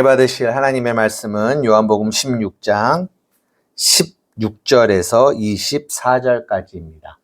받으실 하나님의 말씀은 요한복음 16장 16절에서 24절까지입니다.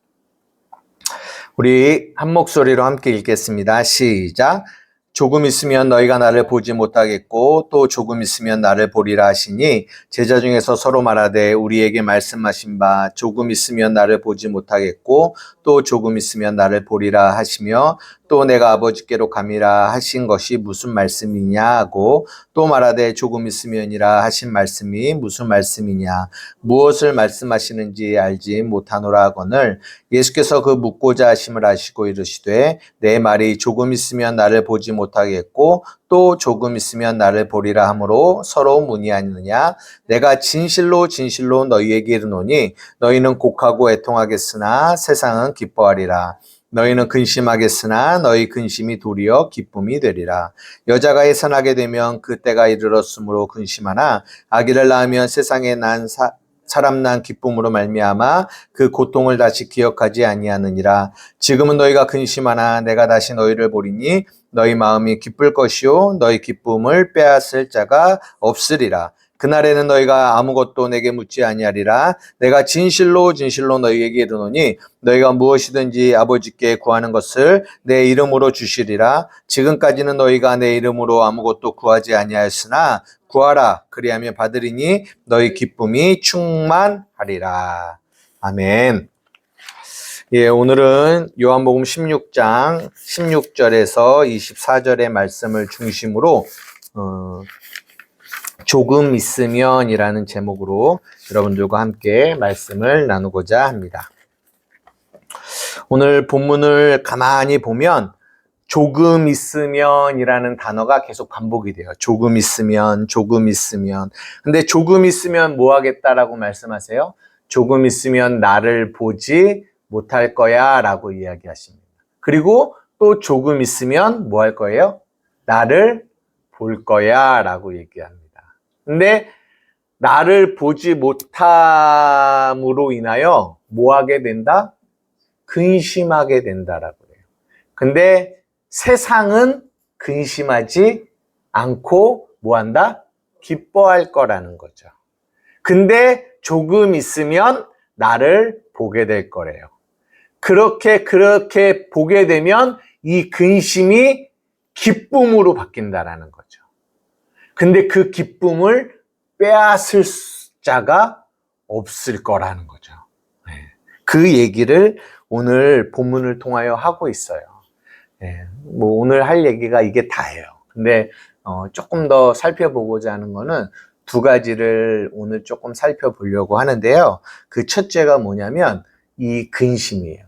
우리 한 목소리로 함께 읽겠습니다. 시작. 조금 있으면 너희가 나를 보지 못하겠고 또 조금 있으면 나를 보리라 하시니 제자 중에서 서로 말하되 우리에게 말씀하신 바 조금 있으면 나를 보지 못하겠고 또 조금 있으면 나를 보리라 하시며 또 내가 아버지께로 감이라 하신 것이 무슨 말씀이냐 하고 또 말하되 조금 있으면이라 하신 말씀이 무슨 말씀이냐 무엇을 말씀하시는지 알지 못하노라 하거늘 예수께서 그 묻고자 하심을 아시고 이르시되 내 말이 조금 있으면 나를 보지 못하겠고 또 조금 있으면 나를 보리라 하므로 서로 문의하느냐 내가 진실로 진실로 너희에게 이르노니 너희는 곡하고 애통하겠으나 세상은 기뻐하리라. 너희는 근심하겠으나 너희 근심이 도리어 기쁨이 되리라. 여자가 해산하게 되면 그 때가 이르렀으므로 근심하나 아기를 낳으면 세상에 난 사람 난 기쁨으로 말미암아 그 고통을 다시 기억하지 아니하느니라. 지금은 너희가 근심하나 내가 다시 너희를 보리니 너희 마음이 기쁠 것이요 너희 기쁨을 빼앗을 자가 없으리라. 그날에는 너희가 아무것도 내게 묻지 아니하리라. 내가 진실로 진실로 너희에게 이르노니 너희가 무엇이든지 아버지께 구하는 것을 내 이름으로 주시리라. 지금까지는 너희가 내 이름으로 아무것도 구하지 아니하였으나 구하라 그리하면 받으리니 너희 기쁨이 충만하리라. 아멘. 예, 오늘은 요한복음 16장 16절에서 24절의 말씀을 중심으로 조금 있으면이라는 제목으로 여러분들과 함께 말씀을 나누고자 합니다. 오늘 본문을 가만히 보면 조금 있으면이라는 단어가 계속 반복이 돼요. 조금 있으면, 조금 있으면. 근데 조금 있으면 뭐 하겠다라고 말씀하세요? 조금 있으면 나를 보지 못할 거야 라고 이야기하십니다. 그리고 또 조금 있으면 뭐 할 거예요? 나를 볼 거야 라고 얘기합니다. 근데 나를 보지 못함으로 인하여 뭐 하게 된다? 근심하게 된다라고 해요. 근데 세상은 근심하지 않고 뭐 한다? 기뻐할 거라는 거죠. 근데 조금 있으면 나를 보게 될 거래요. 그렇게 보게 되면 이 근심이 기쁨으로 바뀐다라는 거죠. 근데 그 기쁨을 빼앗을 자가 없을 거라는 거죠. 그 얘기를 오늘 본문을 통하여 하고 있어요. 뭐 오늘 할 얘기가 이게 다예요. 근데 조금 더 살펴보고자 하는 거는 두 가지를 오늘 조금 살펴보려고 하는데요. 그 첫째가 뭐냐면 이 근심이에요.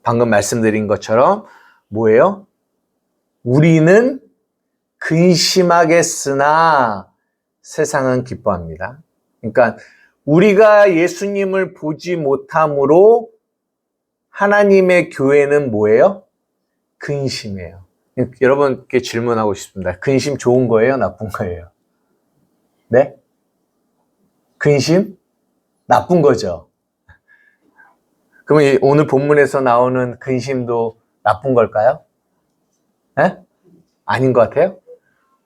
방금 말씀드린 것처럼 뭐예요? 우리는 근심하겠으나 세상은 기뻐합니다. 그러니까 우리가 예수님을 보지 못함으로 하나님의 교회는 뭐예요? 근심이에요. 여러분께 질문하고 싶습니다. 근심 좋은 거예요? 나쁜 거예요? 네? 근심? 나쁜 거죠. 그러면 오늘 본문에서 나오는 근심도 나쁜 걸까요? 네? 아닌 것 같아요?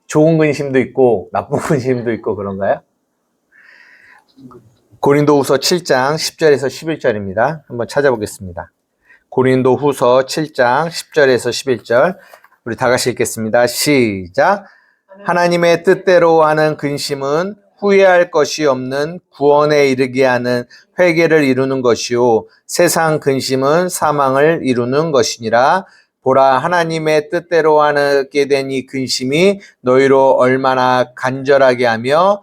좋은 근심도 있고 나쁜 근심도 있고 그런가요? 고린도후서 7장 10절에서 11절입니다. 한번 찾아보겠습니다. 고린도후서 7장 10절에서 11절 우리 다 같이 읽겠습니다. 시작. 하나님의 뜻대로 하는 근심은 후회할 것이 없는 구원에 이르게 하는 회개를 이루는 것이요 세상 근심은 사망을 이루는 것이니라. 보라 하나님의 뜻대로 하게 된 이 근심이 너희로 얼마나 간절하게 하며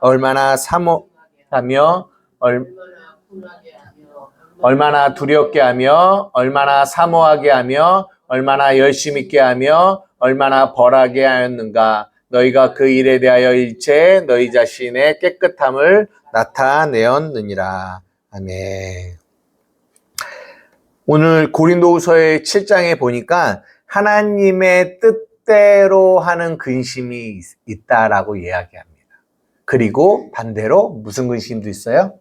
얼마나 사모하며 얼마나 두렵게 하며 얼마나 사모하게 하며 얼마나 열심 있게 하며 얼마나 벌하게 하였는가. 너희가 그 일에 대하여 일체 너희 자신의 깨끗함을 나타내었느니라. 아멘. 오늘 고린도후서의 7장에 보니까 하나님의 뜻대로 하는 근심이 있다라고 이야기합니다. 그리고 반대로 무슨 근심도 있어요?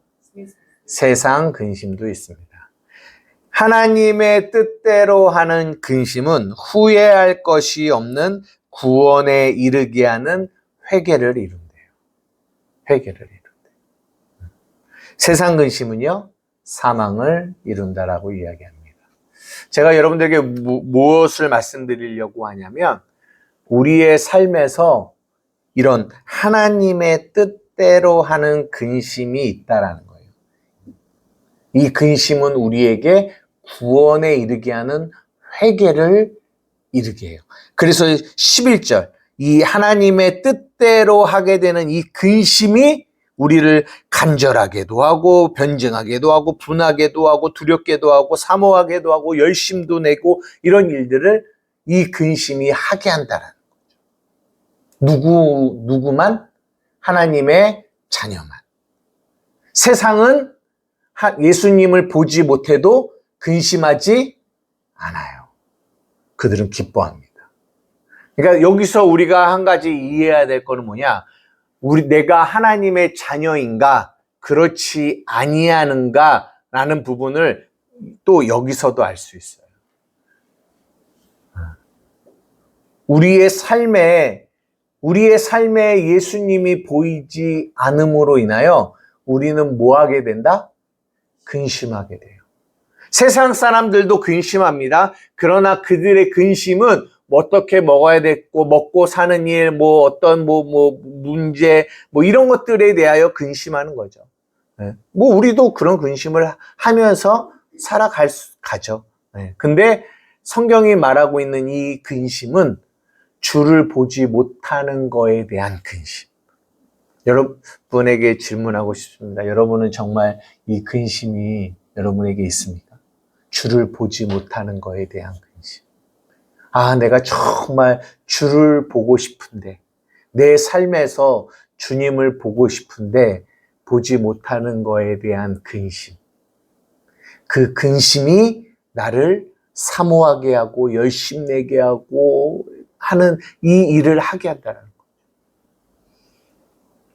세상 근심도 있습니다. 하나님의 뜻대로 하는 근심은 후회할 것이 없는 구원에 이르게 하는 회개를 이룬대요. 회개를 이룬대요. 세상 근심은요, 사망을 이룬다라고 이야기합니다. 제가 여러분들에게 무엇을 말씀드리려고 하냐면, 우리의 삶에서 이런 하나님의 뜻대로 하는 근심이 있다라는 거예요. 이 근심은 우리에게 구원에 이르게 하는 회개를 이르게 해요. 그래서 11절, 이 하나님의 뜻대로 하게 되는 이 근심이 우리를 간절하게도 하고 변증하게도 하고 분하게도 하고 두렵게도 하고 사모하게도 하고 열심도 내고 이런 일들을 이 근심이 하게 한다라는 거죠. 누구만? 하나님의 자녀만. 세상은 예수님을 보지 못해도 근심하지 않아요. 그들은 기뻐합니다. 그러니까 여기서 우리가 한 가지 이해해야 될 거는 뭐냐? 내가 하나님의 자녀인가, 그렇지 아니하는가라는 부분을 또 여기서도 알 수 있어요. 우리의 삶에 예수님이 보이지 않음으로 인하여 우리는 뭐 하게 된다? 근심하게 돼요. 세상 사람들도 근심합니다. 그러나 그들의 근심은 어떻게 먹어야 되고, 먹고 사는 일, 어떤 문제, 이런 것들에 대하여 근심하는 거죠. 우리도 그런 근심을 하면서 가죠. 근데 성경이 말하고 있는 이 근심은 주를 보지 못하는 거에 대한 근심. 여러분에게 질문하고 싶습니다. 여러분은 정말 이 근심이 여러분에게 있습니까? 주를 보지 못하는 거에 대한 근심. 내가 정말 주를 보고 싶은데, 내 삶에서 주님을 보고 싶은데 보지 못하는 거에 대한 근심. 그 근심이 나를 사모하게 하고 열심내게 하고 하는 이 일을 하게 한다는 거예요.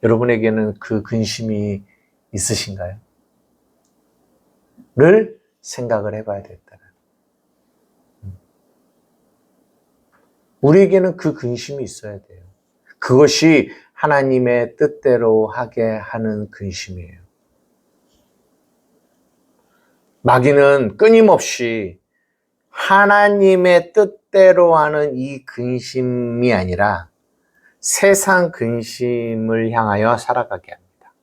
여러분에게는 그 근심이 있으신가요? 를 생각을 해봐야 되겠다. 우리에게는 그 근심이 있어야 돼요. 그것이 하나님의 뜻대로 하게 하는 근심이에요. 마귀는 끊임없이 하나님의 뜻대로 하는 이 근심이 아니라 세상 근심을 향하여 살아가게 합니다.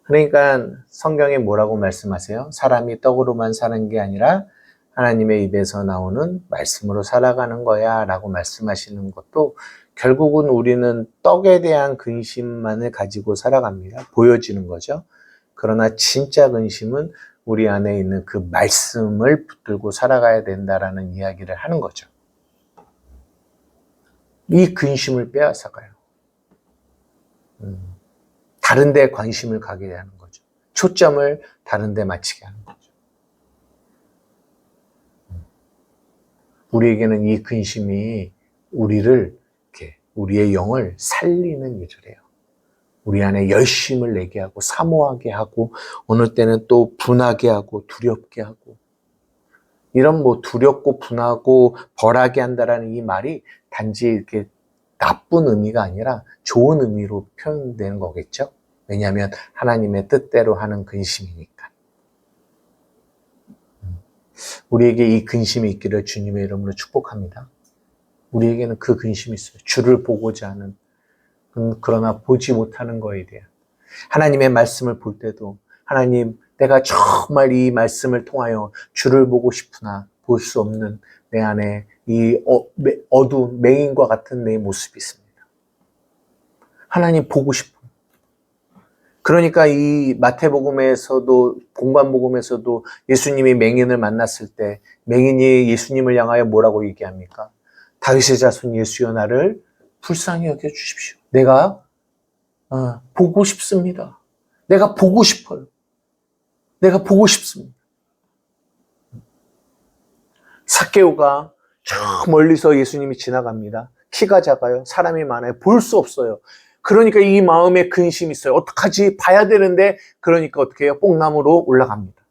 그러니까 성경에 뭐라고 말씀하세요? 사람이 떡으로만 사는 게 아니라 하나님의 입에서 나오는 말씀으로 살아가는 거야 라고 말씀하시는 것도 결국은 우리는 떡에 대한 근심만을 가지고 살아갑니다. 보여지는 거죠. 그러나 진짜 근심은 우리 안에 있는 그 말씀을 붙들고 살아가야 된다라는 이야기를 하는 거죠. 이 근심을 빼앗아가요. 다른 데 관심을 가게 하는 거죠. 초점을 다른 데 맞추게 하는 거죠. 우리에게는 이 근심이 우리의 영을 살리는 일을 해요. 우리 안에 열심을 내게 하고 사모하게 하고 어느 때는 또 분하게 하고 두렵게 하고 이런 두렵고 분하고 벌하게 한다라는 이 말이 단지 이렇게 나쁜 의미가 아니라 좋은 의미로 표현되는 거겠죠. 왜냐하면 하나님의 뜻대로 하는 근심이니까. 우리에게 이 근심이 있기를 주님의 이름으로 축복합니다. 우리에게는 그 근심이 있어요. 주를 보고자 하는, 그러나 보지 못하는 거에 대한. 하나님의 말씀을 볼 때도 하나님, 내가 정말 이 말씀을 통하여 주를 보고 싶으나 볼 수 없는 내 안에 이 어두운 맹인과 같은 내 모습이 있습니다. 하나님 보고 싶어. 그러니까 이 마태복음에서도 공관복음에서도 예수님이 맹인을 만났을 때 맹인이 예수님을 향하여 뭐라고 얘기합니까? 다윗의 자손 예수여 나를 불쌍히 여겨 주십시오. 내가 보고 싶습니다. 내가 보고 싶어요. 내가 보고 싶습니다. 삭개오가 저 멀리서 예수님이 지나갑니다. 키가 작아요. 사람이 많아요. 볼 수 없어요. 그러니까 이 마음에 근심이 있어요. 어떡하지? 봐야 되는데 그러니까 어떻게 해요? 뽕나무로 올라갑니다.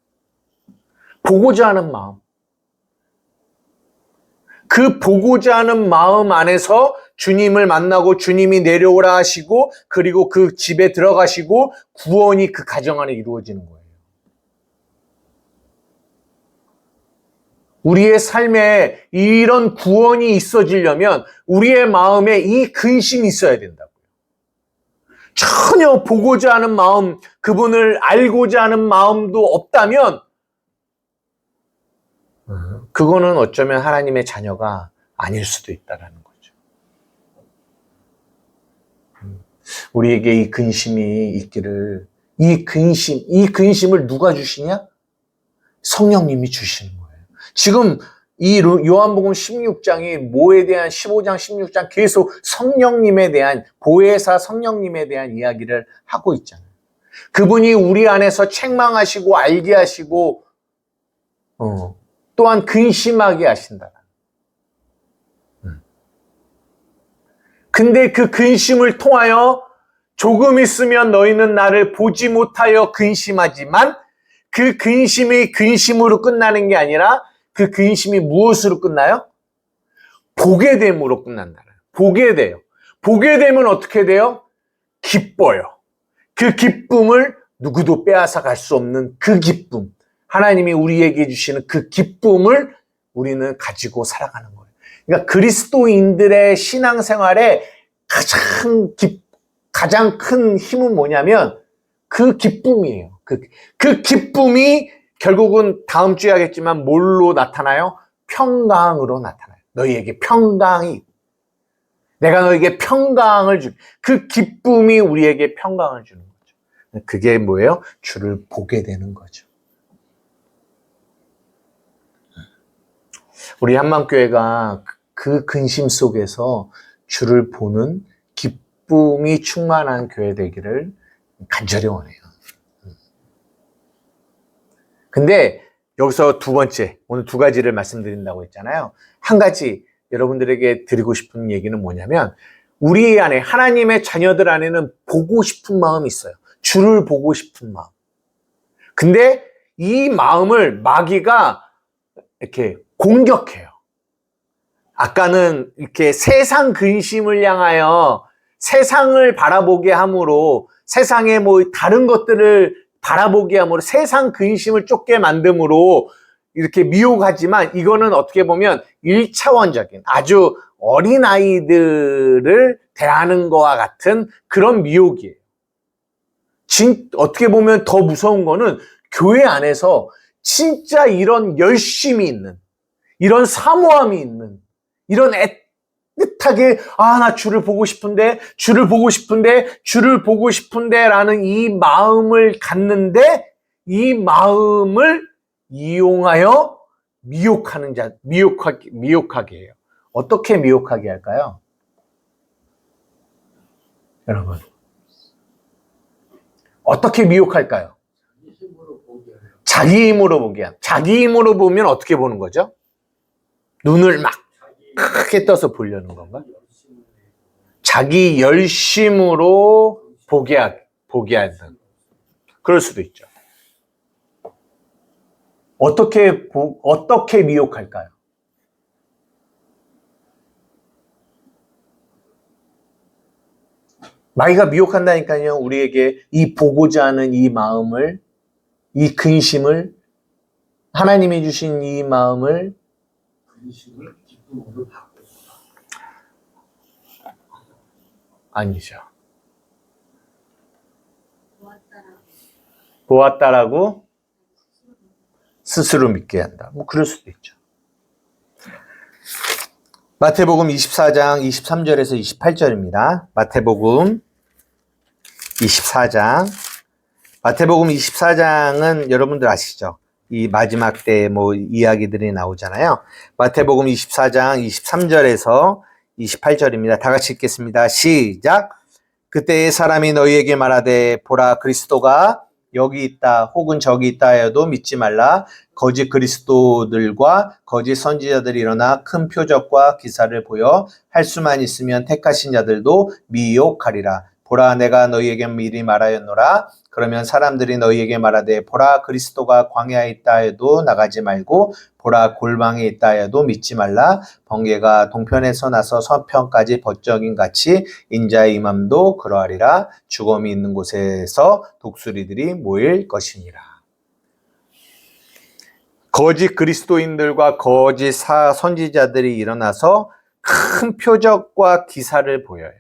보고자 하는 마음. 그 보고자 하는 마음 안에서 주님을 만나고 주님이 내려오라 하시고 그리고 그 집에 들어가시고 구원이 그 가정 안에 이루어지는 거예요. 우리의 삶에 이런 구원이 있어지려면 우리의 마음에 이 근심이 있어야 된다고요. 전혀 보고자 하는 마음, 그분을 알고자 하는 마음도 없다면 그거는 어쩌면 하나님의 자녀가 아닐 수도 있다라는 거죠. 우리에게 이 근심이 있기를, 이 근심을 누가 주시냐? 성령님이 주시는 거예요. 지금 이 요한복음 16장이 뭐에 대한 15장, 16장 계속 성령님에 대한, 보혜사 성령님에 대한 이야기를 하고 있잖아요. 그분이 우리 안에서 책망하시고 알게 하시고 또한 근심하게 하신다. 근데 그 근심을 통하여 조금 있으면 너희는 나를 보지 못하여 근심하지만 그 근심이 근심으로 끝나는 게 아니라 그 근심이 무엇으로 끝나요? 보게 됨으로 끝난다. 보게 돼요. 보게 되면 어떻게 돼요? 기뻐요. 그 기쁨을 누구도 빼앗아 갈 수 없는 그 기쁨. 하나님이 우리에게 주시는 그 기쁨을 우리는 가지고 살아가는 거예요. 그러니까 그리스도인들의 신앙생활에 가장 큰 힘은 뭐냐면 그 기쁨이에요. 그 기쁨이 결국은 다음 주에 하겠지만 뭘로 나타나요? 평강으로 나타나요. 너희에게 평강이, 내가 너희에게 평강을 주, 그 기쁨이 우리에게 평강을 주는 거죠. 그게 뭐예요? 주를 보게 되는 거죠. 우리 한만교회가 그 근심 속에서 주를 보는 기쁨이 충만한 교회 되기를 간절히 원해요. 근데 여기서 두 번째, 오늘 두 가지를 말씀드린다고 했잖아요. 한 가지 여러분들에게 드리고 싶은 얘기는 뭐냐면 우리 안에, 하나님의 자녀들 안에는 보고 싶은 마음이 있어요. 주를 보고 싶은 마음. 근데 이 마음을 마귀가 이렇게 공격해요. 아까는 이렇게 세상 근심을 향하여 세상을 바라보게 함으로, 세상의 뭐 다른 것들을 바라보게 함으로 세상 근심을 쫓게 만듦으로 이렇게 미혹하지만 이거는 어떻게 보면 1차원적인 아주 어린 아이들을 대하는 것과 같은 그런 미혹이에요. 어떻게 보면 더 무서운 거는 교회 안에서 진짜 이런 열심이 있는, 이런 사모함이 있는, 이런 애틋하게 나 주를 보고 싶은데 라는 이 마음을 갖는데 이 마음을 이용하여 미혹하는 자, 미혹하게 해요. 어떻게 미혹하게 할까요? 여러분, 어떻게 미혹할까요? 자기 힘으로 보게 합니다. 자기 힘으로 보면 어떻게 보는 거죠? 눈을 막 크게 떠서 보려는 건가? 자기 열심으로 보게 하는. 그럴 수도 있죠. 어떻게 미혹할까요? 마귀가 미혹한다니까요. 우리에게 이 보고자 하는 이 마음을, 이 근심을, 하나님이 주신 이 마음을 기쁨으로 바꾸고. 아니죠. 보았다라고 스스로 믿게 한다. 뭐 그럴 수도 있죠. 마태복음 24장 23절에서 28절입니다. 마태복음 24장은 여러분들 아시죠? 이 마지막 때 뭐 이야기들이 나오잖아요. 마태복음 24장 23절에서 28절입니다. 다 같이 읽겠습니다. 시작. 그때의 사람이 너희에게 말하되 보라 그리스도가 여기 있다 혹은 저기 있다 하여도 믿지 말라. 거짓 그리스도들과 거짓 선지자들이 일어나 큰 표적과 기사를 보여 할 수만 있으면 택하신 자들도 미혹하리라. 보라 내가 너희에게 미리 말하였노라. 그러면 사람들이 너희에게 말하되 보라 그리스도가 광야에 있다 해도 나가지 말고 보라 골방에 있다 해도 믿지 말라. 번개가 동편에서 나서 서편까지 번쩍임 같이 인자의 임함도 그러하리라. 죽음이 있는 곳에서 독수리들이 모일 것이니라. 거짓 그리스도인들과 거짓 선지자들이 일어나서 큰 표적과 기사를 보여요.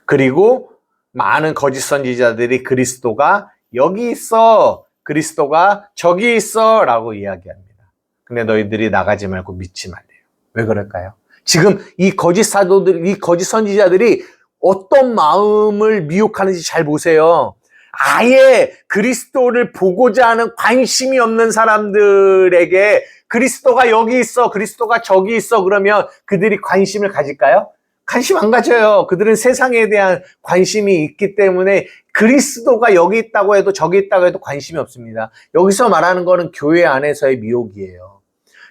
그리고 많은 거짓 선지자들이 그리스도가 여기 있어, 그리스도가 저기 있어 라고 이야기합니다. 근데 너희들이 나가지 말고 믿지 말래요. 왜 그럴까요? 지금 이 거짓 사도들, 이 거짓 선지자들이 어떤 마음을 미혹하는지 잘 보세요. 아예 그리스도를 보고자 하는 관심이 없는 사람들에게 그리스도가 여기 있어, 그리스도가 저기 있어 그러면 그들이 관심을 가질까요? 관심 안 가져요. 그들은 세상에 대한 관심이 있기 때문에 그리스도가 여기 있다고 해도 저기 있다고 해도 관심이 없습니다. 여기서 말하는 거는 교회 안에서의 미혹이에요.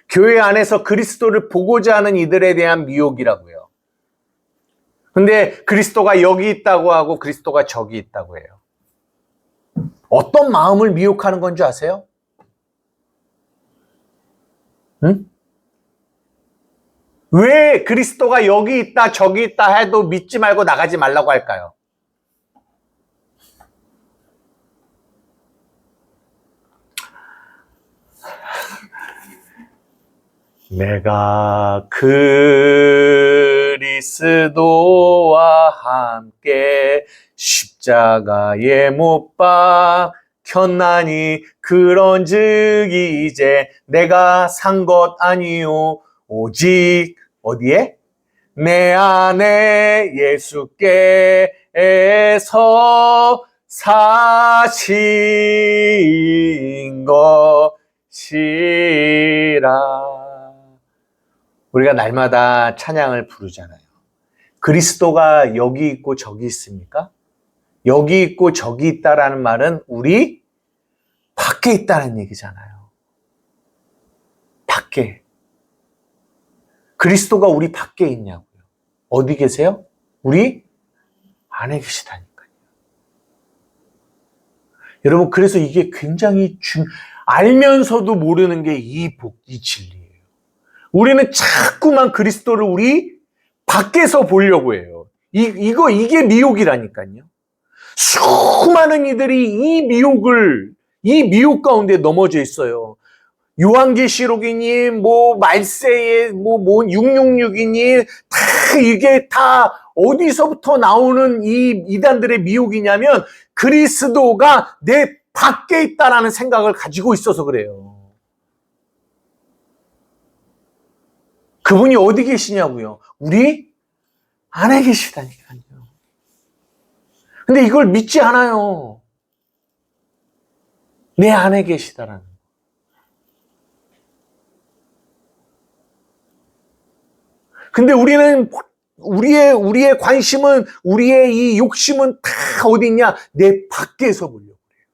교회 안에서 그리스도를 보고자 하는 이들에 대한 미혹이라고요. 근데 그리스도가 여기 있다고 하고 그리스도가 저기 있다고 해요. 어떤 마음을 미혹하는 건지 아세요? 응? 왜 그리스도가 여기 있다 저기 있다 해도 믿지 말고 나가지 말라고 할까요? 내가 그리스도와 함께 십자가에 못 박혔나니 그런즉 이제 내가 산 것 아니요 오직 어디에? 내 안에 예수께서 사신 것이라. 우리가 날마다 찬양을 부르잖아요. 그리스도가 여기 있고 저기 있습니까? 여기 있고 저기 있다라는 말은 우리 밖에 있다는 얘기잖아요. 밖에. 그리스도가 우리 밖에 있냐고요. 어디 계세요? 우리 안에 계시다니까요. 여러분, 그래서 이게 굉장히 알면서도 모르는 게 이 진리예요. 우리는 자꾸만 그리스도를 우리 밖에서 보려고 해요. 이게 미혹이라니까요. 수많은 이들이 이 미혹 가운데 넘어져 있어요. 요한계시록이니, 말세에, 666이니, 이게 다 어디서부터 나오는 이 이단들의 미혹이냐면, 그리스도가 내 밖에 있다라는 생각을 가지고 있어서 그래요. 그분이 어디 계시냐고요? 우리 안에 계시다니까요. 근데 이걸 믿지 않아요. 내 안에 계시다라는. 근데 우리의 관심은, 우리의 이 욕심은 다 어디 있냐? 내 밖에서 보려고 그래요.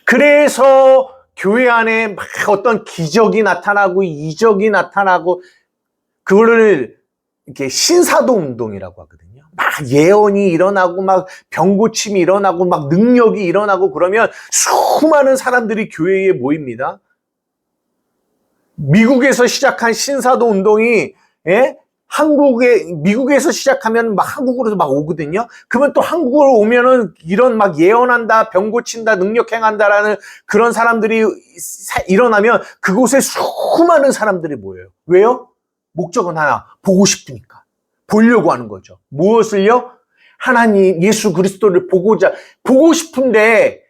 그래서 교회 안에 막 어떤 기적이 나타나고 이적이 나타나고 그거를 이렇게 신사도 운동이라고 하거든요. 막 예언이 일어나고 막 병고침이 일어나고 막 능력이 일어나고 그러면 수많은 사람들이 교회에 모입니다. 미국에서 시작한 신사도 운동이 미국에서 시작하면 막 한국으로 막 오거든요. 그러면 또 한국으로 오면은 이런 막 예언한다, 병 고친다, 능력 행한다라는 그런 사람들이 일어나면 그곳에 수많은 사람들이 모여요. 왜요? 목적은 하나, 보고 싶으니까. 보려고 하는 거죠. 무엇을요? 하나님, 예수 그리스도를 보고 싶은데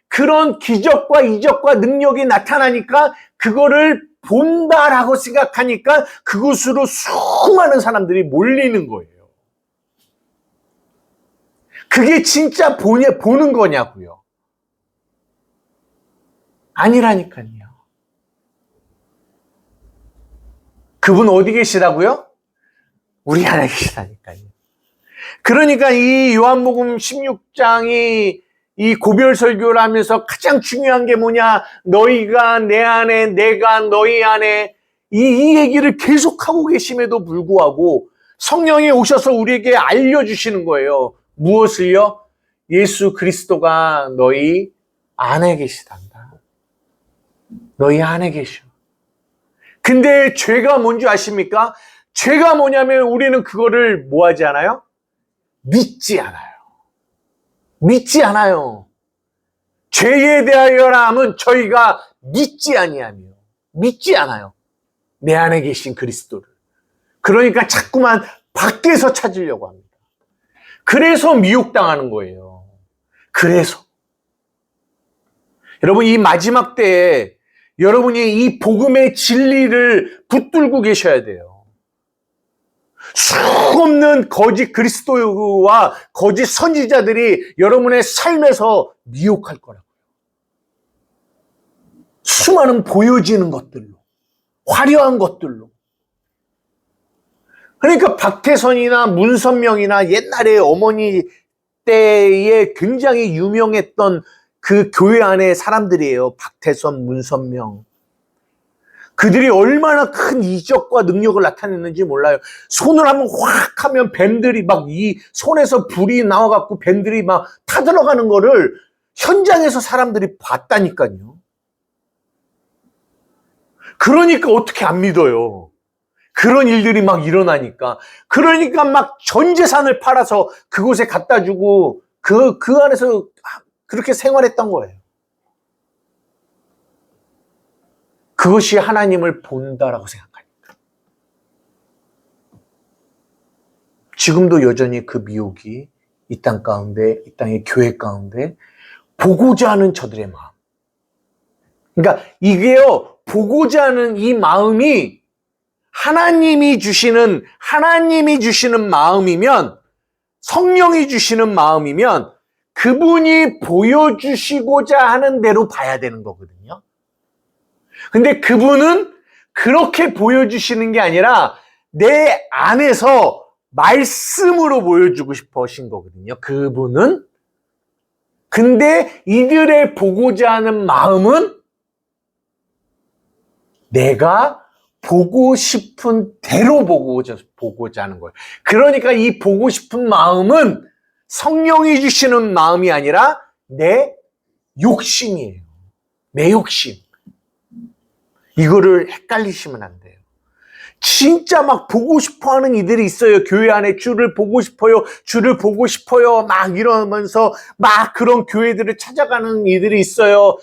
그런 기적과 이적과 능력이 나타나니까 그거를 본다라고 생각하니까 그곳으로 수많은 사람들이 몰리는 거예요. 그게 진짜 보는 거냐고요? 아니라니까요. 그분 어디 계시라고요? 우리 안에 계시다니까요. 그러니까 이 요한복음 16장이 이 고별 설교를 하면서 가장 중요한 게 뭐냐? 너희가 내 안에, 내가 너희 안에, 이 얘기를 계속하고 계심에도 불구하고 성령이 오셔서 우리에게 알려주시는 거예요. 무엇을요? 예수 그리스도가 너희 안에 계시단다. 너희 안에 계셔. 근데 죄가 뭔지 아십니까? 죄가 뭐냐면 우리는 그거를 뭐 하지 않아요? 믿지 않아요. 믿지 않아요. 죄에 대하여라 함은 저희가 믿지 아니하며, 믿지 않아요. 내 안에 계신 그리스도를. 그러니까 자꾸만 밖에서 찾으려고 합니다. 그래서 미혹당하는 거예요. 그래서. 여러분, 이 마지막 때에 여러분이 이 복음의 진리를 붙들고 계셔야 돼요. 수없는 거짓 그리스도와 거짓 선지자들이 여러분의 삶에서 미혹할 거라고요. 수많은 보여지는 것들로, 화려한 것들로. 그러니까 박태선이나 문선명이나 옛날에 어머니 때에 굉장히 유명했던 그 교회 안의 사람들이에요. 박태선, 문선명. 그들이 얼마나 큰 이적과 능력을 나타냈는지 몰라요. 손을 한번 확 하면 뱀들이 막 이 손에서 불이 나와갖고 뱀들이 막 타들어가는 거를 현장에서 사람들이 봤다니까요. 그러니까 어떻게 안 믿어요. 그런 일들이 막 일어나니까. 그러니까 막 전 재산을 팔아서 그곳에 갖다 주고 그 안에서 그렇게 생활했던 거예요. 그것이 하나님을 본다라고 생각하니까. 지금도 여전히 그 미혹이 이 땅 가운데, 이 땅의 교회 가운데 보고자 하는 저들의 마음. 그러니까 이게요, 보고자 하는 이 마음이 하나님이 주시는 마음이면, 성령이 주시는 마음이면 그분이 보여주시고자 하는 대로 봐야 되는 거거든요. 근데 그분은 그렇게 보여주시는 게 아니라 내 안에서 말씀으로 보여주고 싶어 하신 거거든요. 그분은. 근데 이들의 보고자 하는 마음은 내가 보고 싶은 대로 보고자 하는 거예요. 그러니까 이 보고 싶은 마음은 성령이 주시는 마음이 아니라 내 욕심이에요. 내 욕심. 이거를 헷갈리시면 안 돼요. 진짜 막 보고 싶어 하는 이들이 있어요. 교회 안에 주를 보고 싶어요. 주를 보고 싶어요. 막 이러면서 막 그런 교회들을 찾아가는 이들이 있어요.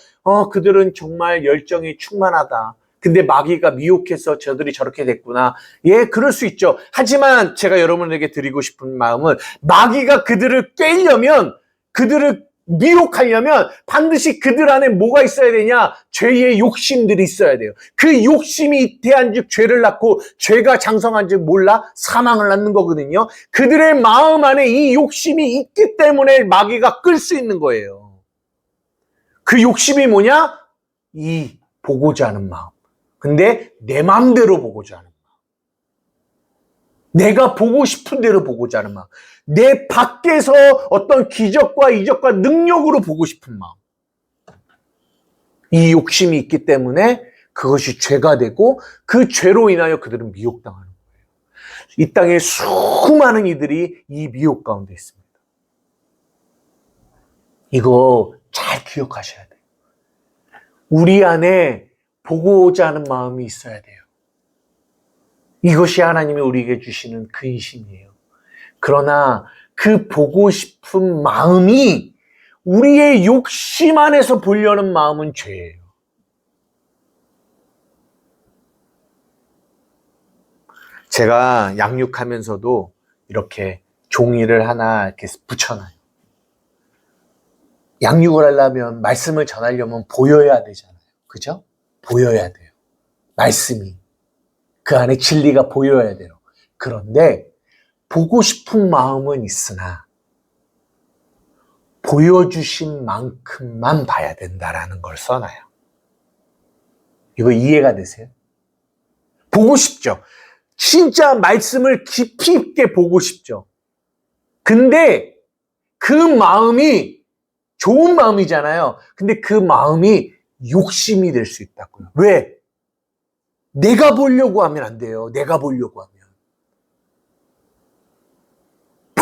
그들은 정말 열정이 충만하다. 근데 마귀가 미혹해서 저들이 저렇게 됐구나. 예, 그럴 수 있죠. 하지만 제가 여러분에게 드리고 싶은 마음은 마귀가 그들을 깨려면, 그들을 미혹하려면 반드시 그들 안에 뭐가 있어야 되냐? 죄의 욕심들이 있어야 돼요. 그 욕심이 잉태한즉 죄를 낳고 죄가 장성한즉 몰라 사망을 낳는 거거든요. 그들의 마음 안에 이 욕심이 있기 때문에 마귀가 끌 수 있는 거예요. 그 욕심이 뭐냐? 이 보고자 하는 마음. 근데 내 마음대로 보고자 하는 마음. 내가 보고 싶은 대로 보고자 하는 마음. 내 밖에서 어떤 기적과 이적과 능력으로 보고 싶은 마음. 이 욕심이 있기 때문에 그것이 죄가 되고 그 죄로 인하여 그들은 미혹당하는 거예요. 이 땅에 수많은 이들이 이 미혹 가운데 있습니다. 이거 잘 기억하셔야 돼요. 우리 안에 보고자 하는 마음이 있어야 돼요. 이것이 하나님이 우리에게 주시는 근심이에요. 그러나 그 보고 싶은 마음이 우리의 욕심 안에서 보려는 마음은 죄예요. 제가 양육하면서도 이렇게 종이를 하나 이렇게 붙여놔요. 양육을 하려면, 말씀을 전하려면 보여야 되잖아요. 그죠? 보여야 돼요. 말씀이. 그 안에 진리가 보여야 돼요. 그런데 보고 싶은 마음은 있으나 보여주신 만큼만 봐야 된다라는 걸 써놔요. 이거 이해가 되세요? 보고 싶죠. 진짜 말씀을 깊이 있게 보고 싶죠. 근데 그 마음이 좋은 마음이잖아요. 근데 그 마음이 욕심이 될 수 있다고요. 왜? 내가 보려고 하면 안 돼요. 내가 보려고 하면.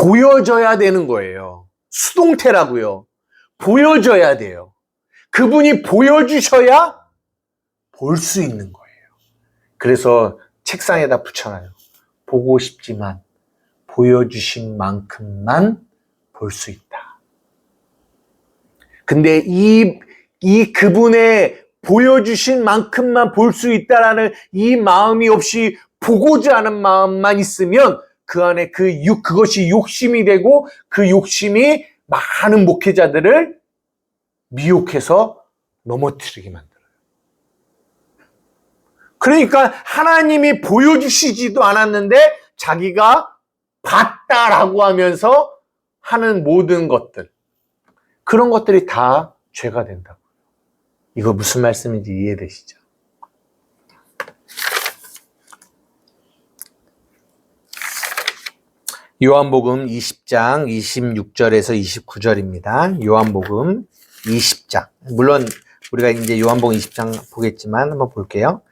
보여져야 되는 거예요. 수동태라고요. 보여져야 돼요. 그분이 보여주셔야 볼 수 있는 거예요. 그래서 책상에다 붙여놔요. 보고 싶지만 보여주신 만큼만 볼 수 있다. 근데 이 그분의 보여주신 만큼만 볼 수 있다라는 이 마음이 없이 보고자 하는 마음만 있으면 그 안에 그것이 욕심이 되고 그 욕심이 많은 목회자들을 미혹해서 넘어뜨리게 만들어요. 그러니까 하나님이 보여주시지도 않았는데 자기가 봤다라고 하면서 하는 모든 것들, 그런 것들이 다 죄가 된다고요. 이거 무슨 말씀인지 이해되시죠? 요한복음 20장 26절에서 29절입니다. 요한복음 20장. 물론 우리가 이제 요한복음 20장 보겠지만 한번 볼게요.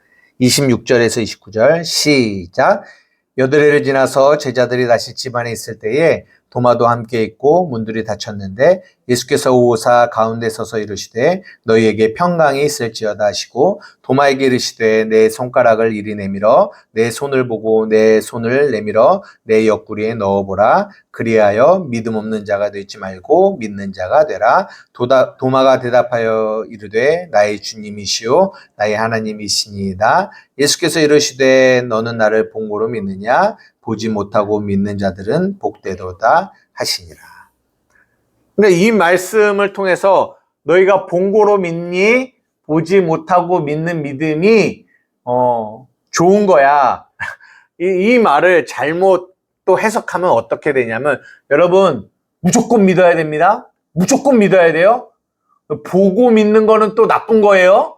26절에서 29절 시작. 여드레를 지나서 제자들이 다시 집안에 있을 때에 도마도 함께 있고 문들이 닫혔는데 예수께서 오사 가운데 서서 이르시되 너희에게 평강이 있을지어다 하시고 도마에게 이르시되 내 손가락을 이리 내밀어 내 손을 보고 내 손을 내밀어 내 옆구리에 넣어보라. 그리하여 믿음 없는 자가 되지 말고 믿는 자가 되라. 도마가 대답하여 이르되 나의 주님이시오 나의 하나님이시니이다. 예수께서 이르시되 너는 나를 본고로 믿느냐? 보지 못하고 믿는 자들은 복되도다 하시니라. 근데 이 말씀을 통해서 너희가 본고로 믿니? 보지 못하고 믿는 믿음이 좋은 거야. 이 말을 잘못 또 해석하면 어떻게 되냐면, 여러분 무조건 믿어야 됩니다. 무조건 믿어야 돼요. 보고 믿는 거는 또 나쁜 거예요.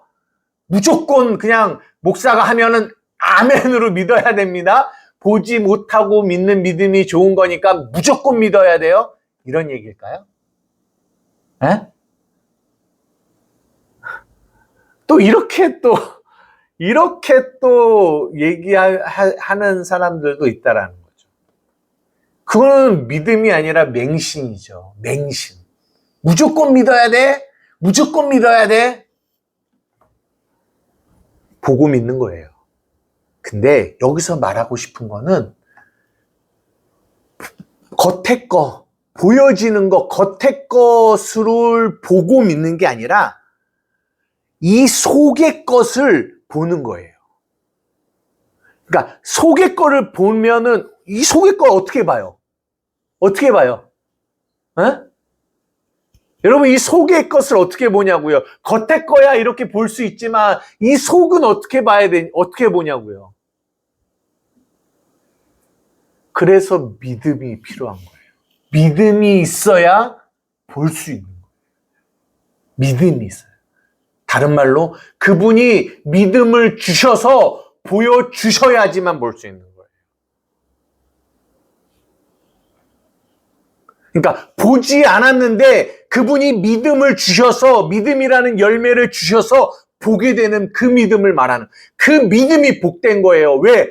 무조건 그냥 목사가 하면은 아멘으로 믿어야 됩니다. 보지 못하고 믿는 믿음이 좋은 거니까 무조건 믿어야 돼요. 이런 얘기일까요? 에? 또 이렇게 얘기하는 사람들도 있다라는 거죠. 그거는 믿음이 아니라 맹신이죠. 맹신. 무조건 믿어야 돼. 무조건 믿어야 돼. 보고 믿는 거예요. 근데 여기서 말하고 싶은 거는 겉에 거, 보여지는 거, 겉에 것을 보고 믿는 게 아니라 이 속의 것을 보는 거예요. 그러니까 속의 거를 보면은 이 속의 걸 어떻게 봐요? 어떻게 봐요? 에? 여러분 이 속의 것을 어떻게 보냐고요? 겉의 거야 이렇게 볼 수 있지만 이 속은 어떻게 봐야 돼? 어떻게 보냐고요? 그래서 믿음이 필요한 거예요. 믿음이 있어야 볼 수 있는 거예요. 믿음이 있어요. 다른 말로 그분이 믿음을 주셔서 보여주셔야지만 볼 수 있는 거예요. 그러니까 보지 않았는데 그분이 믿음을 주셔서, 믿음이라는 열매를 주셔서 보게 되는 그 믿음을 말하는, 그 믿음이 복된 거예요. 왜?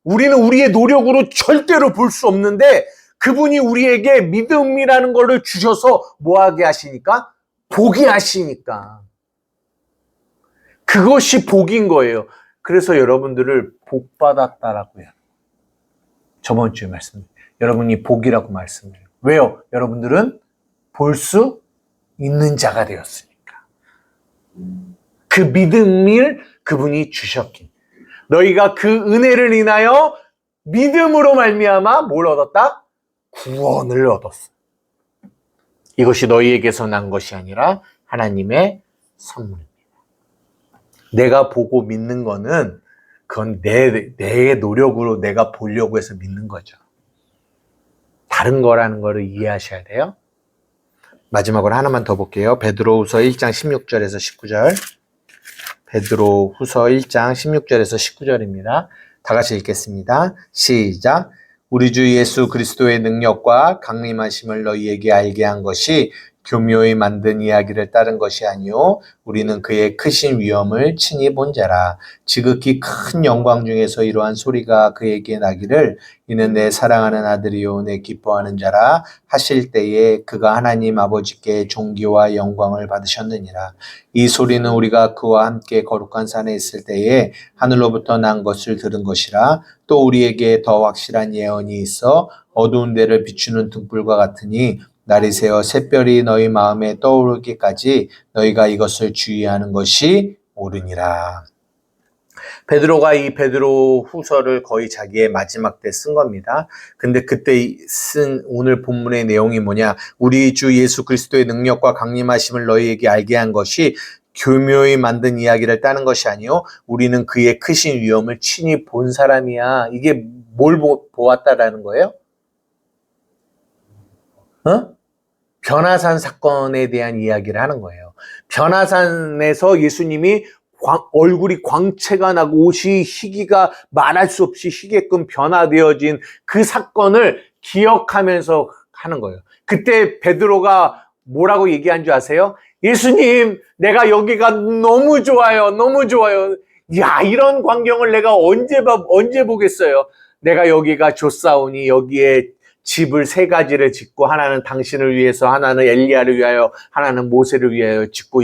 우리는 우리의 노력으로 절대로 볼 수 없는데 그분이 우리에게 믿음이라는 거를 주셔서 뭐하게 하시니까? 보게 하시니까. 그것이 복인 거예요. 그래서 여러분들을 복 받았다라고 해요. 저번 주에 말씀드렸어요. 여러분이 복이라고 말씀드려요. 왜요? 여러분들은 볼 수 있는 자가 되었으니까. 그 믿음을 그분이 주셨기. 너희가 그 은혜를 인하여 믿음으로 말미암아 뭘 얻었다? 구원을 얻었어. 이것이 너희에게서 난 것이 아니라 하나님의 선물입니다. 내가 보고 믿는 거는 그건 내 노력으로 내가 보려고 해서 믿는 거죠. 다른 거라는 거를 이해하셔야 돼요. 마지막으로 하나만 더 볼게요. 베드로후서 1장 16절에서 19절. 베드로후서 1장 16절에서 19절입니다. 다 같이 읽겠습니다. 시작. 우리 주 예수 그리스도의 능력과 강림하심을 너희에게 알게 한 것이 교묘히 만든 이야기를 따른 것이 아니요 우리는 그의 크신 위엄을 친히 본 자라. 지극히 큰 영광 중에서 이러한 소리가 그에게 나기를 이는 내 사랑하는 아들이요 내 기뻐하는 자라 하실 때에 그가 하나님 아버지께 존귀와 영광을 받으셨느니라. 이 소리는 우리가 그와 함께 거룩한 산에 있을 때에 하늘로부터 난 것을 들은 것이라. 또 우리에게 더 확실한 예언이 있어 어두운 데를 비추는 등불과 같으니 날이 새어 샛별이 너희 마음에 떠오르기까지 너희가 이것을 주의하는 것이 옳으니라. 베드로가 이 베드로 후서를 거의 자기의 마지막 때 쓴 겁니다. 근데 그때 쓴 오늘 본문의 내용이 뭐냐? 우리 주 예수 그리스도의 능력과 강림하심을 너희에게 알게 한 것이 교묘히 만든 이야기를 따는 것이 아니요 우리는 그의 크신 위엄을 친히 본 사람이야. 이게 뭘 보았다라는 거예요? 변화산 사건에 대한 이야기를 하는 거예요. 변화산에서 예수님이 얼굴이 광채가 나고 옷이 희기가 말할 수 없이 희게끔 변화되어진 그 사건을 기억하면서 하는 거예요. 그때 베드로가 뭐라고 얘기한 줄 아세요? 예수님, 내가 여기가 너무 좋아요. 너무 좋아요. 야, 이런 광경을 내가 언제 보겠어요? 내가 여기가 좋사오니 여기에 집을 3가지를 짓고 하나는 당신을 위해서, 하나는 엘리야를 위하여, 하나는 모세를 위하여 짓고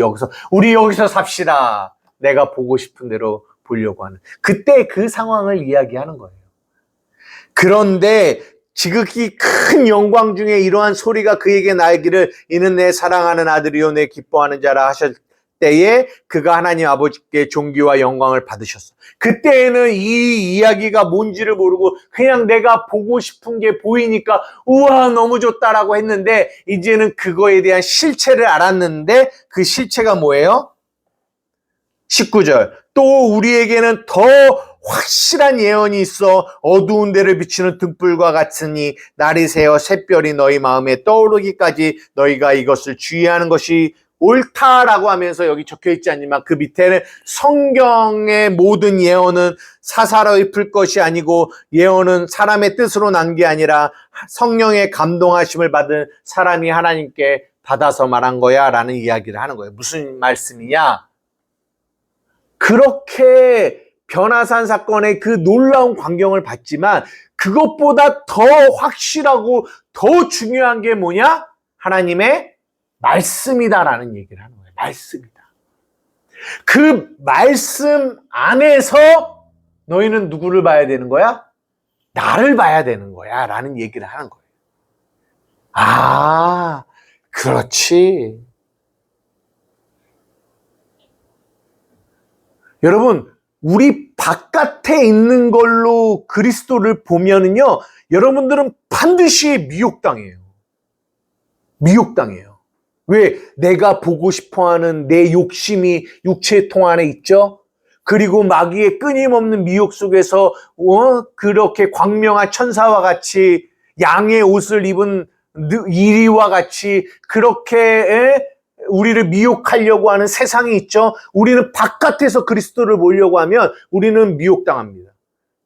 우리 여기서 삽시다. 내가 보고 싶은 대로 보려고 하는. 그때 그 상황을 이야기하는 거예요. 그런데 지극히 큰 영광 중에 이러한 소리가 그에게 나기를 이는 내 사랑하는 아들이요 내 기뻐하는 자라 하셨 때에 그가 하나님 아버지께 존귀와 영광을 받으셨어. 그때에는 이 이야기가 뭔지를 모르고 그냥 내가 보고 싶은 게 보이니까 우와 너무 좋다라고 했는데 이제는 그거에 대한 실체를 알았는데 그 실체가 뭐예요? 19절 또 우리에게는 더 확실한 예언이 있어 어두운 데를 비추는 등불과 같으니 날이 새어 샛별이 너희 마음에 떠오르기까지 너희가 이것을 주의하는 것이 옳다라고 하면서 여기 적혀있지 않지만 그 밑에는 성경의 모든 예언은 사사로이 풀 것이 아니고 예언은 사람의 뜻으로 난 게 아니라 성령의 감동하심을 받은 사람이 하나님께 받아서 말한 거야 라는 이야기를 하는 거예요. 무슨 말씀이냐? 그렇게 변화산 사건의 그 놀라운 광경을 봤지만 그것보다 더 확실하고 더 중요한 게 뭐냐? 하나님의 말씀이다라는 얘기를 하는 거예요. 말씀이다. 그 말씀 안에서 너희는 누구를 봐야 되는 거야? 나를 봐야 되는 거야 라는 얘기를 하는 거예요. 아, 그렇지. 여러분, 우리 바깥에 있는 걸로 그리스도를 보면은요, 여러분들은 반드시 미혹당해요. 미혹당해요. 왜? 내가 보고 싶어하는 내 욕심이 육체의 통 안에 있죠? 그리고 마귀의 끊임없는 미혹 속에서 그렇게 광명한 천사와 같이 양의 옷을 입은 이리와 같이 그렇게 우리를 미혹하려고 하는 세상이 있죠. 우리는 바깥에서 그리스도를 보려고 하면 우리는 미혹당합니다.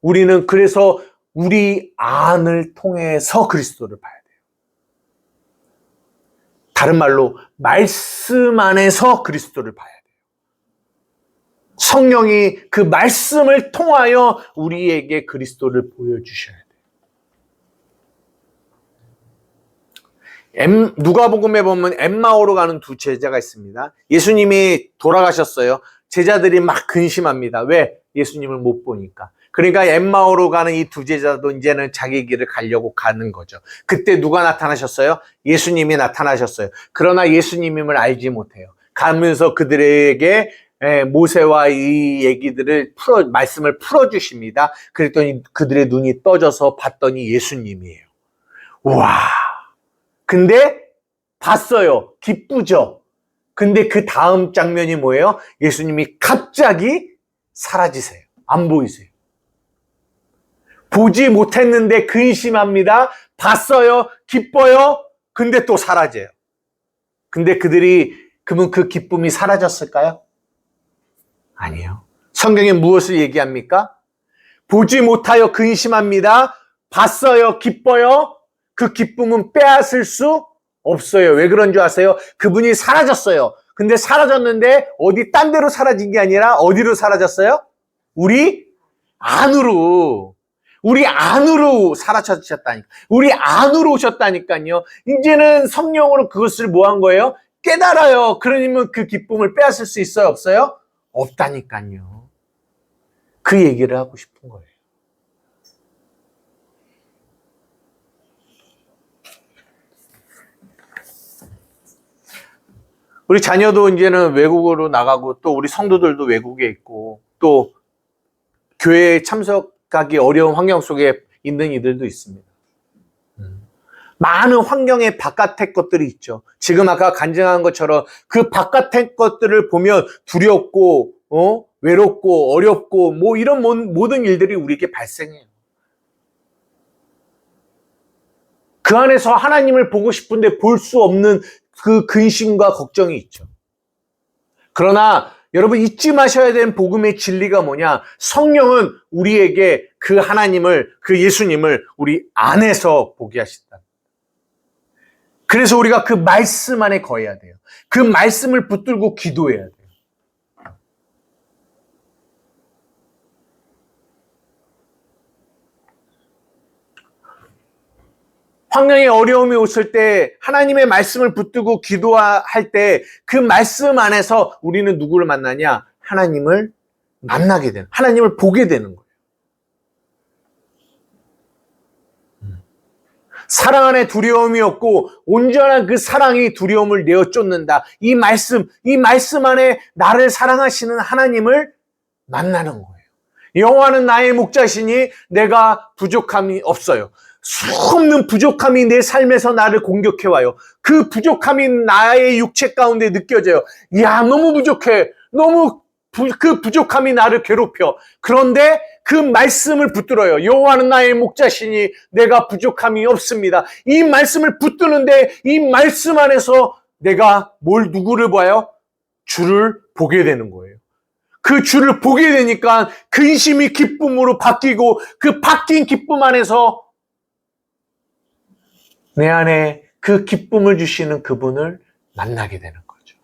우리는 그래서 우리 안을 통해서 그리스도를 봐야 돼요. 다른 말로 말씀 안에서 그리스도를 봐야 돼요. 성령이 그 말씀을 통하여 우리에게 그리스도를 보여주셔야 돼요. 누가복음에 보면 엠마오로 가는 2 제자가 있습니다. 예수님이 돌아가셨어요. 제자들이 막 근심합니다. 왜? 예수님을 못 보니까. 그러니까 엠마오로 가는 이 2 제자도 이제는 자기 길을 가려고 가는 거죠. 그때 누가 나타나셨어요? 예수님이 나타나셨어요. 그러나 예수님임을 알지 못해요. 가면서 그들에게 모세와 이 얘기들을 말씀을 풀어주십니다. 그랬더니 그들의 눈이 떠져서 봤더니 예수님이에요. 우와! 근데 봤어요. 기쁘죠? 근데 그 다음 장면이 뭐예요? 예수님이 갑자기 사라지세요. 안 보이세요. 보지 못했는데 근심합니다. 봤어요. 기뻐요. 근데 또 사라져요. 근데 그러면 그 기쁨이 사라졌을까요? 아니요. 성경에 무엇을 얘기합니까? 보지 못하여 근심합니다. 봤어요. 기뻐요. 그 기쁨은 빼앗을 수 없어요. 왜 그런 줄 아세요? 그분이 사라졌어요. 근데 사라졌는데 어디 딴 데로 사라진 게 아니라 어디로 사라졌어요? 우리 안으로. 우리 안으로 사라졌다니까. 우리 안으로 오셨다니까요. 이제는 성령으로 그것을 뭐 한 거예요? 깨달아요. 그러면 그 기쁨을 빼앗을 수 있어요? 없어요? 없다니까요. 그 얘기를 하고 싶은 거예요. 우리 자녀도 이제는 외국으로 나가고 또 우리 성도들도 외국에 있고 또 교회에 참석하기 어려운 환경 속에 있는 이들도 있습니다. 많은 환경의 바깥의 것들이 있죠. 지금 아까 간증한 것처럼 그 바깥의 것들을 보면 두렵고 외롭고 어렵고 뭐 이런 모든 일들이 우리에게 발생해요. 그 안에서 하나님을 보고 싶은데 볼 수 없는 그 근심과 걱정이 있죠. 그러나 여러분 잊지 마셔야 되는 복음의 진리가 뭐냐? 성령은 우리에게 그 하나님을, 그 예수님을 우리 안에서 보게 하신다. 그래서 우리가 그 말씀 안에 거해야 돼요. 그 말씀을 붙들고 기도해야 돼요. 환경에 어려움이 왔을 때 하나님의 말씀을 붙들고 기도할 때 그 말씀 안에서 우리는 누구를 만나냐? 하나님을 만나게 되는, 하나님을 보게 되는 거예요. 사랑 안에 두려움이 없고 온전한 그 사랑이 두려움을 내어 쫓는다. 이 말씀 안에 나를 사랑하시는 하나님을 만나는 거예요. 여호와는 나의 목자시니 내가 부족함이 없어요. 수없는 부족함이 내 삶에서 나를 공격해와요. 그 부족함이 나의 육체 가운데 느껴져요. 야, 너무 부족해. 그 부족함이 나를 괴롭혀. 그런데 그 말씀을 붙들어요. 여호와는 나의 목자시니 내가 부족함이 없습니다. 이 말씀을 붙드는데 이 말씀 안에서 내가 누구를 봐요? 주를 보게 되는 거예요. 그 주를 보게 되니까 근심이 기쁨으로 바뀌고 그 바뀐 기쁨 안에서 내 안에 그 기쁨을 주시는 그분을 만나게 되는 거죠.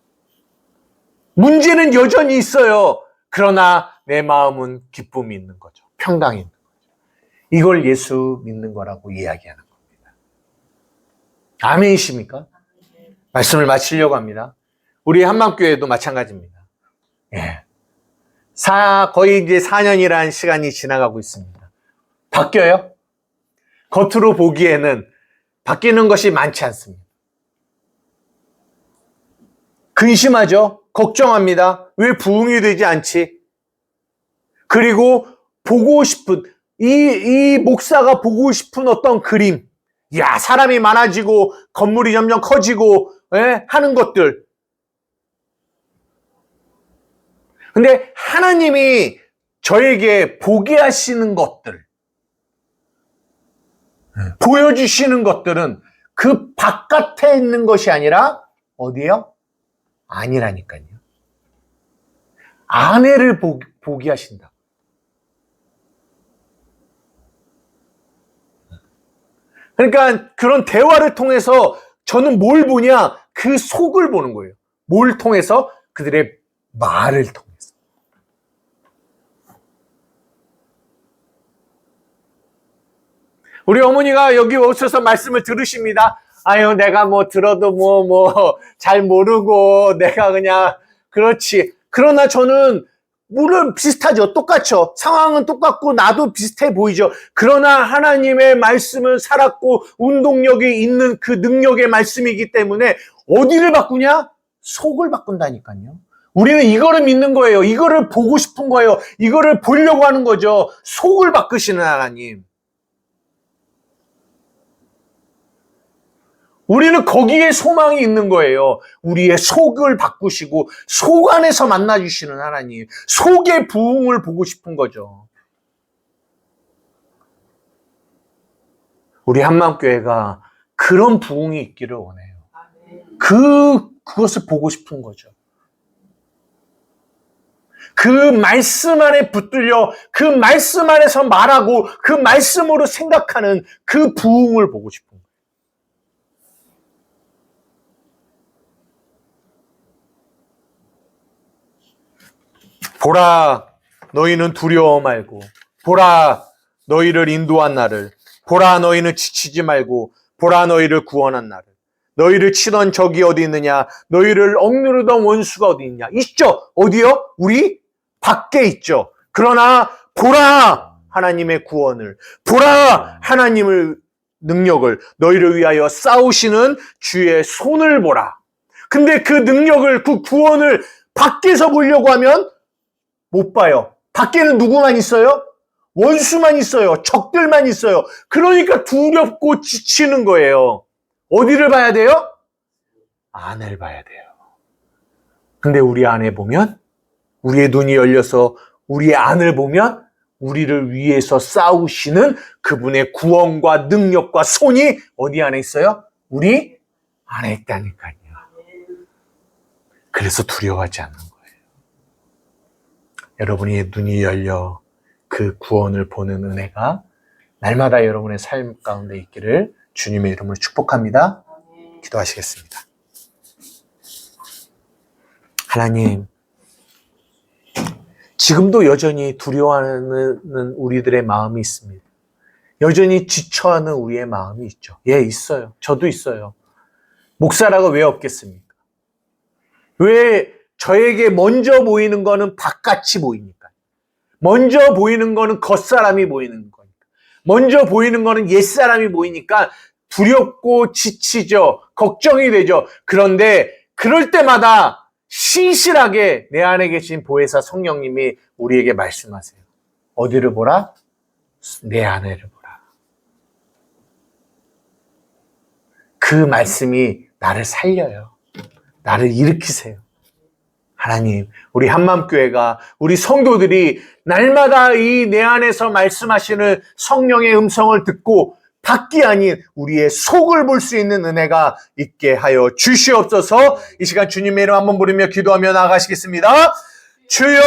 문제는 여전히 있어요. 그러나 내 마음은 기쁨이 있는 거죠. 평강이 있는 거죠. 이걸 예수 믿는 거라고 이야기하는 겁니다. 아멘이십니까? 말씀을 마치려고 합니다. 우리 한맘교회도 마찬가지입니다. 예. 거의 이제 4년이라는 시간이 지나가고 있습니다. 바뀌어요? 겉으로 보기에는 바뀌는 것이 많지 않습니다. 근심하죠? 걱정합니다. 왜 부흥이 되지 않지? 그리고 보고 싶은, 이 목사가 보고 싶은 어떤 그림, 야, 사람이 많아지고, 건물이 점점 커지고, 하는 것들. 근데 하나님이 저에게 보게 하시는 것들, 보여주시는 것들은 그 바깥에 있는 것이 아니라 어디요? 아니라니까요. 안에를 보게 하신다. 그러니까 그런 대화를 통해서 저는 뭘 보냐? 그 속을 보는 거예요. 뭘 통해서? 그들의 말을 통해서. 우리 어머니가 여기 오셔서 말씀을 들으십니다. 아유, 내가 들어도 잘 모르고 내가 그냥 그렇지. 그러나 저는 물론 비슷하죠. 똑같죠. 상황은 똑같고 나도 비슷해 보이죠. 그러나 하나님의 말씀은 살았고 운동력이 있는 그 능력의 말씀이기 때문에 어디를 바꾸냐? 속을 바꾼다니까요. 우리는 이거를 믿는 거예요. 이거를 보고 싶은 거예요. 이거를 보려고 하는 거죠. 속을 바꾸시는 하나님. 우리는 거기에 소망이 있는 거예요. 우리의 속을 바꾸시고 속 안에서 만나주시는 하나님. 속의 부흥을 보고 싶은 거죠. 우리 한맘교회가 그런 부흥이 있기를 원해요. 그것을 보고 싶은 거죠. 그 말씀 안에 붙들려 그 말씀 안에서 말하고 그 말씀으로 생각하는 그 부흥을 보고 싶은 거예요. 보라, 너희는 두려워 말고, 보라, 너희를 인도한 나를, 보라, 너희는 지치지 말고, 보라, 너희를 구원한 나를. 너희를 치던 적이 어디 있느냐? 너희를 억누르던 원수가 어디 있냐? 있죠? 어디요? 우리 밖에 있죠. 그러나 보라, 하나님의 구원을, 보라, 하나님을 능력을, 너희를 위하여 싸우시는 주의 손을 보라. 근데 그 능력을, 그 구원을 밖에서 보려고 하면 못 봐요. 밖에는 누구만 있어요? 원수만 있어요. 적들만 있어요. 그러니까 두렵고 지치는 거예요. 어디를 봐야 돼요? 안을 봐야 돼요. 근데 우리 안에 보면, 우리의 눈이 열려서 우리의 안을 보면 우리를 위해서 싸우시는 그분의 구원과 능력과 손이 어디 안에 있어요? 우리 안에 있다니까요. 그래서 두려워하지 않는 거예요. 여러분의 눈이 열려 그 구원을 보는 은혜가 날마다 여러분의 삶 가운데 있기를 주님의 이름으로 축복합니다. 기도하시겠습니다. 하나님, 지금도 여전히 두려워하는 우리들의 마음이 있습니다. 여전히 지쳐하는 우리의 마음이 있죠. 예, 있어요. 저도 있어요. 목사라고 왜 없겠습니까? 왜 저에게 먼저 보이는 거는 바깥이 보이니까. 먼저 보이는 거는 겉사람이 보이는 거니까. 먼저 보이는 거는 옛사람이 보이니까 두렵고 지치죠. 걱정이 되죠. 그런데 그럴 때마다 신실하게 내 안에 계신 보혜사 성령님이 우리에게 말씀하세요. 어디를 보라? 내 안에를 보라. 그 말씀이 나를 살려요. 나를 일으키세요. 하나님, 우리 한맘교회가, 우리 성도들이 날마다 이 내 안에서 말씀하시는 성령의 음성을 듣고 밖이 아닌 우리의 속을 볼 수 있는 은혜가 있게 하여 주시옵소서. 이 시간 주님의 이름 한번 부르며 기도하며 나아가시겠습니다. 주여!